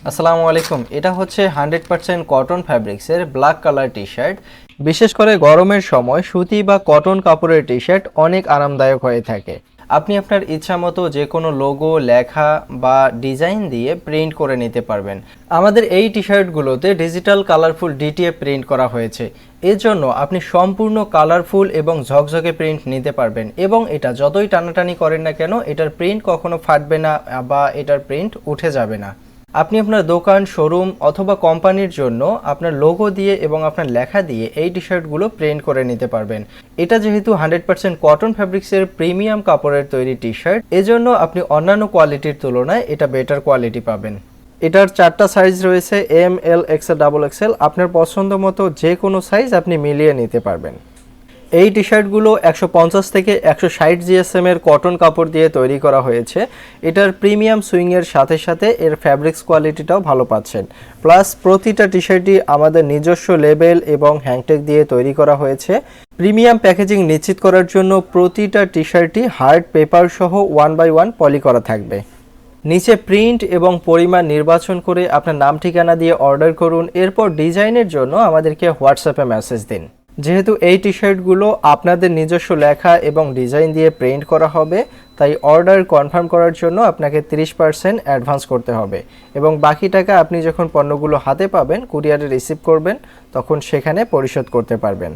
আসসালামু আলাইকুম। এটা হচ্ছে 100% কটন ফ্যাব্রিক্সের ব্ল্যাক কালার টি শার্ট। বিশেষ করে গরমের সময় সুতি বা কটন কাপড়ের টি শার্ট অনেক আরামদায়ক হয়ে থাকে। আপনি আপনার ইচ্ছা মতো যে কোনো লোগো, লেখা বা ডিজাইন দিয়ে প্রিন্ট করে নিতে পারবেন। আমাদের এই টি শার্টগুলোতে ডিজিটাল কালারফুল ডিটিএফ প্রিন্ট করা হয়েছে। এর জন্য আপনি সম্পূর্ণ কালারফুল এবং ঝকঝকে প্রিন্ট নিতে পারবেন, এবং এটা যতই টানাটানি করেন না কেন এটার প্রিন্ট কখনো ফাটবে না বা এটার প্রিন্ট উঠে যাবে না। আপনি আপনার দোকান, শোরুম অথবা কোম্পানির জন্য আপনার লোগো দিয়ে এবং আপনার লেখা দিয়ে এই টি শার্টগুলো প্রিন্ট করে নিতে পারবেন। এটা যেহেতু 100% কটন ফ্যাব্রিক্সের প্রিমিয়াম কাপড়ের তৈরি টি শার্ট, এজন্য আপনি অন্যান্য কোয়ালিটির তুলনায় এটা বেটার কোয়ালিটি পাবেন। এটার 4টা সাইজ রয়েছে, এম, এল, এক্সেল, ডাবল এক্সেল। আপনার পছন্দ মতো যে কোনো সাইজ আপনি মিলিয়ে নিতে পারবেন। এই টি শার্টগুলো 150 থেকে 160 জিএসএম এর কটন কাপড় দিয়ে তৈরি করা হয়েছে। এটার প্রিমিয়াম সুইংয়ের সাথে সাথে এর ফ্যাব্রিক্স কোয়ালিটিটাও ভালো পাচ্ছেন। প্লাস প্রতিটা টি শার্টই আমাদের নিজস্ব লেবেল এবং হ্যাংটেগ দিয়ে তৈরি করা হয়েছে। প্রিমিয়াম প্যাকেজিং নিশ্চিত করার জন্য প্রতিটা টি শার্টই হার্ড পেপার সহ 1/1 পলি করা থাকবে। নিচে প্রিন্ট এবং পরিমাণ নির্বাচন করে আপনার নাম ঠিকানা দিয়ে অর্ডার করুন। এরপর ডিজাইনের জন্য আমাদেরকে হোয়াটসঅ্যাপে মেসেজ দিন। যেহেতু এই টি শার্টগুলো আপনাদের নিজস্ব লেখা এবং ডিজাইন দিয়ে প্রিন্ট করা হবে, তাই অর্ডার কনফার্ম করার জন্য আপনাকে 30% অ্যাডভান্স করতে হবে, এবং বাকি টাকা আপনি যখন পণ্যগুলো হাতে পাবেন, কুরিয়ারে রিসিভ করবেন, তখন সেখানে পরিশোধ করতে পারবেন।